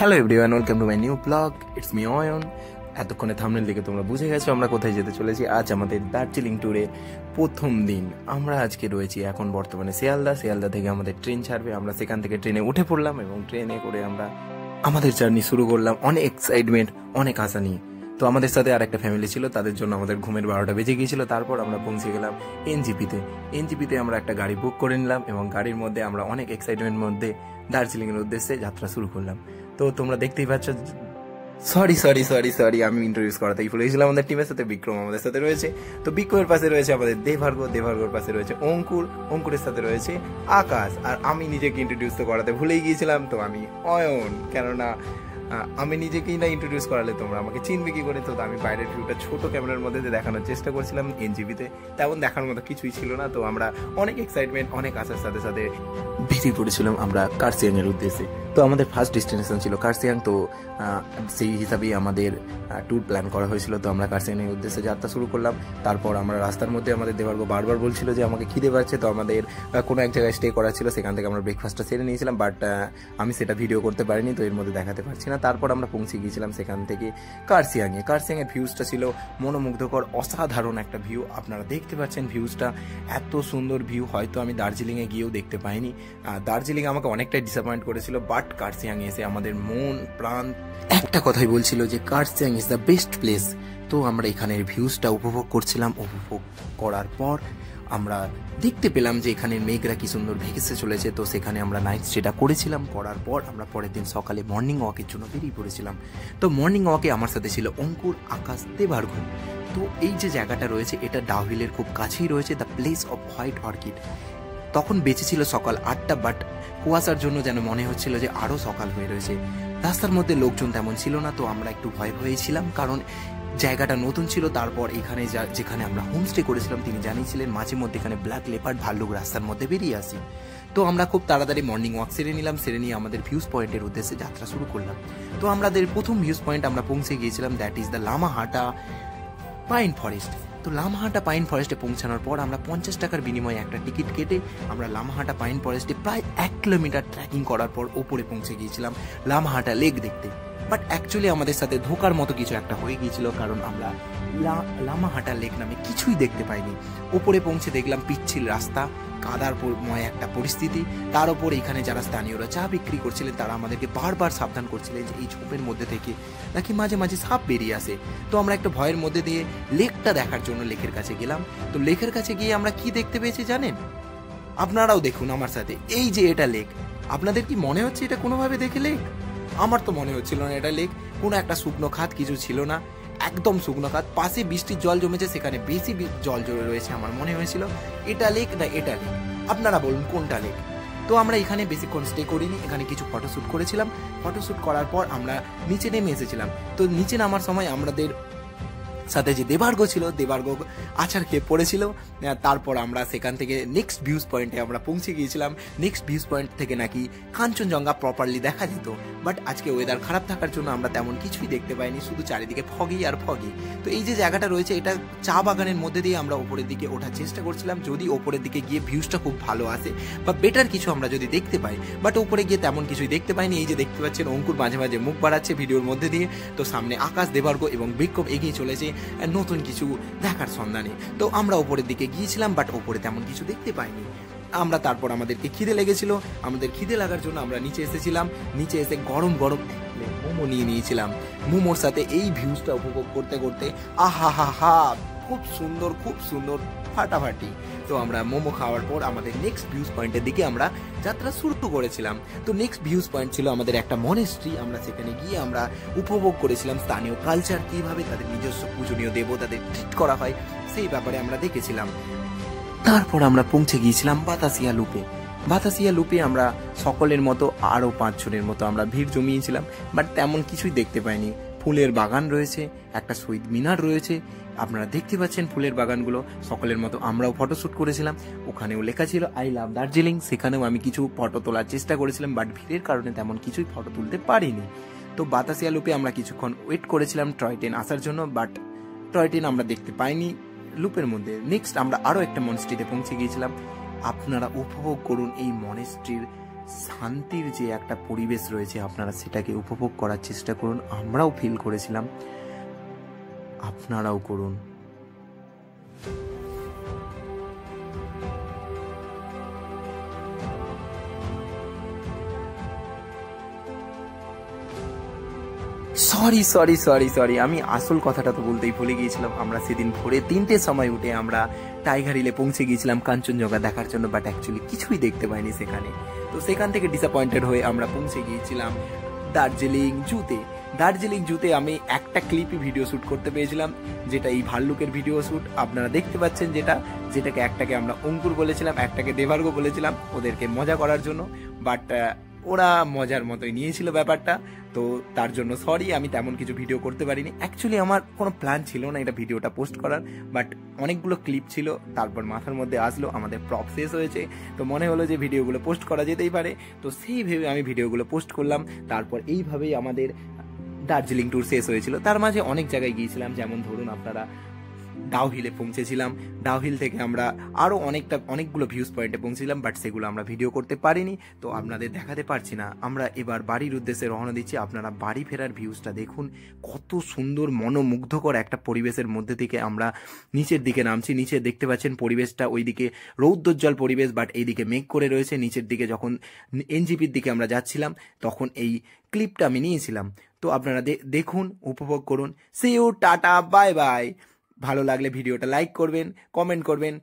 Hello everyone, welcome to my new blog. It's me Ayan. এতক্ষণে thumbnail দেখে তোমরা বুঝে গেছো আমরা কোথায় যেতে চলেছি। আজ আমাদের দার্জিলিং ট্যুরে প্রথম দিন। আমরা আজকে রয়েছি এখন বর্তমানে শিয়ালদা থেকে আমাদের ট্রেন ছাড়বে। আমরা সেখান থেকে ট্রেনে উঠে পড়লাম এবং ট্রেনে করে আমরা আমাদের জার্নি শুরু করলাম অনেক এক্সাইটমেন্ট, অনেক আশা নিয়ে। তো আমাদের সাথে আর একটা ফ্যামিলি ছিল, তাদের জন্য আমাদের ঘুমের 12টা বেজে গিয়েছিল। তারপর আমরা পৌঁছে গেলাম এনজিপিতে আমরা একটা গাড়ি বুক করে নিলাম এবং গাড়ির মধ্যে আমরা অনেক এক্সাইটমেন্ট মধ্যে দার্জিলিংয়ের উদ্দেশ্যে যাত্রা শুরু করলাম। তো তোমরা দেখতেই পাচ্ছ, সরি আমি ইন্ট্রোডিউস করাতেই ভুলে গেছিলাম। আমাদের টিমের সাথে বিক্রম আমাদের সাথে রয়েছে। তো বিক্রমের পাশে রয়েছে আমাদের দেভার্গর পাশে রয়েছে অঙ্কুরের সাথে রয়েছে আকাশ। আর আমি নিজেকে ইন্ট্রোডিউস তো করাতে ভুলেই গিয়েছিলাম, তো আমি অয়ন। কেননা আমি নিজেকেই না ইন্ট্রোডিউস করালে তোমরা আমাকে চিনবে কি করে। তো আমি বাইরের ভিউটা ছোট ক্যামেরার মধ্যে দেখানোর চেষ্টা করছিলাম। এনজিপিতে তেমন দেখার মতো কিছুই ছিল না। তো আমরা অনেক এক্সাইটমেন্ট, অনেক আশার সাথে সাথে বেরিয়ে পড়েছিলাম আমরা কার্সিয়াং এর উদ্দেশ্যে। তো আমাদের ফার্স্ট ডেস্টিনেশন ছিল কার্সিয়াং। তো সেই হিসাবেই আমাদের ট্যুর প্ল্যান করা হয়েছিল। তো আমরা কার্সিয়াং এর উদ্দেশ্যে যাত্রা শুরু করলাম। তারপর আমরা রাস্তার মধ্যে আমাদের দেভার্গ বারবার বলছিল যে আমাকে খিদে পাচ্ছে। তো আমাদের কোনো এক জায়গায় স্টে করা ছিল, সেখান থেকে আমরা ব্রেকফাস্টটা সেরে নিয়েছিলাম। বাট আমি সেটা ভিডিও করতে পারিনি, তো এর মধ্যে দেখাতে পারছি না। তারপর আমরা পৌঁছে গিয়েছিলাম সেখান থেকে কার্সিয়াংয়ের ভিউজটা ছিল মনোমুগ্ধকর, অসাধারণ একটা ভিউ। আপনারা দেখতে পাচ্ছেন ভিউজটা, এত সুন্দর ভিউ হয়তো আমি দার্জিলিংয়ে গিয়েও দেখতে পাইনি। দার্জিলিং আমাকে অনেকটাই ডিসঅ্যাপয়েন্ট করেছিল, বাট কার্সিয়াংয়ে এসে আমাদের মন প্রাণ একটা কথাই বলছিল যে Kurseong is the best place. তো আমরা এখানের ভিউজটা উপভোগ করছিলাম। উপভোগ করার পর আমরা দেখতে পেলাম যে এখানের মেঘরা কি সুন্দর ভেসে চলেছে। তো সেখানে আমরা নাইট স্টেটা করেছিলাম। করার পর আমরা পরের দিন সকালে মর্নিং ওয়াকের জন্য বেরিয়ে পড়েছিলাম। তো মর্নিং ওয়াকে আমার সাথে ছিল অঙ্কুর, আকাশ, দেভার্গ। তো এই যে জায়গাটা রয়েছে এটা ডাউহিলের খুব কাছেই রয়েছে, the place off white orchid. তখন বেঁচে ছিল সকাল 8টা, বাট কুয়াশার জন্য যেন মনে হচ্ছিল যে আরও সকাল হয়ে রয়েছে। রাস্তার মধ্যে লোকজন তেমন ছিল না, তো আমরা একটু ভয়ে ছিলাম, কারণ জায়গাটা নতুন ছিল। তারপর এখানে যেখানে আমরা হোমস্টে করেছিলাম তিনি জানিয়েছিলেন মাঝে মধ্যে এখানে ব্ল্যাক লেপার্ড, ভাল্লুক রাস্তার মধ্যে বেরিয়ে আসে। তো আমরা খুব তাড়াতাড়ি মর্নিং ওয়াক সেরে নিলাম। সেরে নিয়ে আমাদের ভিউজ পয়েন্টের উদ্দেশ্যে যাত্রা শুরু করলাম। তো আমাদের প্রথম ভিউজ পয়েন্ট আমরা পৌঁছে গিয়েছিলাম, that is the Lamahatta pine forest. তো লামাহাটা পাইন ফরেস্টে পৌঁছানোর পর আমরা 50 টাকার বিনিময়ে একটা টিকিট কেটে আমরা লামাহাটা পাইন ফরেস্টে প্রায় 1 কিলোমিটার ট্রেকিং করার পর ওপরে পৌঁছে গিয়েছিলাম লামাহাটা লেক দেখতে। বাট অ্যাকচুয়ালি আমাদের সাথে ধোকার মতো কিছু একটা হয়ে গিয়েছিল, কারণ আমরা লামাহাটা লেক নামে কিছুই দেখতে পাইনি। ওপরে পৌঁছে দেখলাম পিচ্ছিল রাস্তা, কাদারময় একটা পরিস্থিতি। তার উপর এখানে যারা স্থানীয়রা চা বিক্রি করছিলেন তারা আমাদেরকে বারবার সাবধান করছিলেন যে এই ঝোপের মধ্যে থেকে নাকি মাঝে মাঝে সাপ বেরিয়ে আসে। তো আমরা একটা ভয়ের মধ্যে দিয়ে লেকটা দেখার জন্য লেকের কাছে গেলাম। তো লেকের কাছে গিয়ে আমরা কি দেখতে পেয়েছি জানেন? আপনারাও দেখুন আমার সাথে। এই যে এটা লেক, আপনাদের কি মনে হচ্ছে এটা কোনোভাবে দেখে লেক? আমার তো মনে হচ্ছিল না এটা লেক। কোনো একটা শুকনো খাত কিছু ছিল না, একদম শুকনো খাত। পাশে বৃষ্টির জল জমেছে, সেখানে বেশি জল জমে রয়েছে। আমার মনে হয়েছিল এটা লেক না এটা লেক। আপনারা বলুন কোনটা লেক? তো আমরা এখানে বেশিক্ষণ স্টে করিনি, এখানে কিছু ফটোশ্যুট করেছিলাম। ফটোশ্যুট করার পর আমরা নিচে নেমে এসেছিলাম। তো নিচে নামার সময় আমাদের সাথে যে দেভার্গ ছিল, দেভার্গ আছাড় খেয়ে পড়েছিল। তারপর আমরা সেখান থেকে নেক্সট ভিউজ পয়েন্টে আমরা পৌঁছে গিয়েছিলাম। নেক্সট ভিউজ পয়েন্ট থেকে নাকি কাঞ্চনজঙ্ঘা প্রপারলি দেখা যেত, বাট আজকে ওয়েদার খারাপ থাকার জন্য আমরা তেমন কিছুই দেখতে পাইনি, শুধু চারিদিকে ফগি আর ফগি। তো এই যে জায়গাটা রয়েছে এটা চা বাগানের মধ্যে দিয়ে আমরা ওপরের দিকে ওঠার চেষ্টা করছিলাম, যদি ওপরের দিকে গিয়ে ভিউজটা খুব ভালো আসে বা বেটার কিছু আমরা যদি দেখতে পাই। বাট ওপরে গিয়ে তেমন কিছুই দেখতে পাইনি। এই যে দেখতে পাচ্ছেন অঙ্কুর মাঝে মাঝে মুখ বাড়াচ্ছে ভিডিওর মধ্যে দিয়ে। তো সামনে আকাশ, দেভার্গ এবং বিক্ষোভ এগিয়ে চলেছে নতুন কিছু দেখার সন্ধানে। তো আমরা ওপরের দিকে গিয়েছিলাম, বাট ওপরে তেমন কিছু দেখতে পাইনি। আমরা তারপর আমাদেরকে খিদে লেগেছিল, আমাদের খিদে লাগার জন্য আমরা নিচে এসেছিলাম। নিচে এসে গরম গরম মোমো নিয়ে নিয়েছিলাম। মোমোর সাথে এই ভিউজটা উপভোগ করতে করতে আহা, খুব সুন্দর ফাটাফাটি। তো আমরা মোমো খাওয়ার পর আমাদের নেক্সট ভিউজ পয়েন্টের দিকে আমরা যাত্রা শুরু করেছিলাম। তো নেক্সট ভিউজ পয়েন্ট ছিল আমাদের একটা মনেস্ট্রি। আমরা সেখানে গিয়ে আমরা উপভোগ করেছিলাম স্থানীয় কালচার, কিভাবে তাদের নিজস্ব পূজনীয় দেবতাদের ট্রিট করা হয় সেই ব্যাপারে আমরা দেখেছিলাম। তারপর আমরা পৌঁছে গিয়েছিলাম বাতাসিয়া লুপে আমরা সকলের মতো আরও 5 জনের মতো আমরা ভিড় জমিয়েছিলাম, বাট তেমন কিছুই দেখতে পাইনি। ফুলের বাগান রয়েছে, একটা শহীদ মিনার রয়েছে, আপনারা দেখতে পাচ্ছেন ফুলের বাগানগুলো। সকলের মতো আমরাও ফটোশ্যুট করেছিলাম। ওখানেও লেখা ছিল আই লাভ দার্জিলিং। সেখানেও আমি কিছু ফটো তোলার চেষ্টা করেছিলাম, বাট ভিড়ের কারণে তেমন কিছুই ফটো তুলতে পারিনি। তো বাতাসিয়া লুপে আমরা কিছুক্ষণ ওয়েট করেছিলাম টয় ট্রেন আসার জন্য, বাট টয় ট্রেন আমরা দেখতে পাইনি লুপের মধ্যে। নেক্সট আমরা আরও একটা মনেস্ট্রিতে পৌঁছে গিয়েছিলাম। আপনারা উপভোগ করুন এই মনেস্ট্রির শান্তির যে একটা পরিবেশ রয়েছে আপনারা সেটাকে উপভোগ করার চেষ্টা করুন। আমরাও ফিল করেছিলাম, আপনারাও করুন। সরি সরি সরি সরি, আমি আসল কথাটা তো বলতেই ভুলে গিয়েছিলাম। আমরা সেদিন ভোরে 3টের সময় উঠে আমরা টাইগার হিলে পৌঁছে গিয়েছিলাম কাঞ্চনজঙ্ঘা দেখার জন্য, বাট অ্যাকচুয়ালি কিছুই দেখতে পাইনি সেখানে। তো সেখান থেকে ডিসঅ্যাপয়েন্টেড হয়ে আমরা পৌঁছে গিয়েছিলাম দার্জিলিং জুতে। দার্জিলিং জুতে আমি একটা ক্লিপই ভিডিও শ্যুট করতে পেয়েছিলাম, যেটা এই ভাল্লুকের ভিডিও শ্যুট আপনারা দেখতে পাচ্ছেন, যেটাকে একটাকে আমরা অঙ্কুর বলেছিলাম, একটাকে দেবার্গ বলেছিলাম ওদেরকে মজা করার জন্য। বাট ওরা মজার মতোই নিয়েছিল ব্যাপারটা, তো তার জন্য সরি, আমি তেমন কিছু ভিডিও করতে পারিনি। অ্যাকচুয়ালি আমার কোনো প্ল্যান ছিল না এটা ভিডিওটা পোস্ট করার, বাট অনেকগুলো ক্লিপ ছিল, তারপর মাথার মধ্যে আসলো আমাদের প্রপ শেষ হয়েছে, তো মনে হলো যে ভিডিওগুলো পোস্ট করা যেতেই পারে, তো সেই ভেবে আমি ভিডিওগুলো পোস্ট করলাম। তারপর এইভাবেই আমাদের দার্জিলিং ট্যুর শেষ হয়েছিল। তার মাঝে অনেক জায়গায় গিয়েছিলাম, যেমন ধরুন আপনারা ডাউহিলে পৌঁছেছিলাম, ডাউহিল থেকে আমরা আরও অনেকগুলো ভিউজ পয়েন্টে পৌঁছেছিলাম, বাট সেগুলো আমরা ভিডিও করতে পারিনি, তো আপনাদের দেখাতে পারছি না। আমরা এবার বাড়ির উদ্দেশ্যে রওনা দিচ্ছি, আপনারা বাড়ি ফেরার ভিউজটা দেখুন, কত সুন্দর মনোমুগ্ধকর একটা পরিবেশের মধ্যে থেকে আমরা নিচের দিকে নামছি। নিচে দেখতে পাচ্ছেন পরিবেশটা, ওইদিকে রৌদ্রোজ্জ্বল পরিবেশ, বাট এইদিকে মেঘ করে রয়েছে। নিচের দিকে যখন এনজিপির দিকে আমরা যাচ্ছিলাম তখন এই ক্লিপটা আমি নিয়েছিলাম, তো আপনারা দেখুন, উপভোগ করুন। See you, tata, bye bye. ভালো লাগলে ভিডিওটা লাইক করবেন, কমেন্ট করবেন।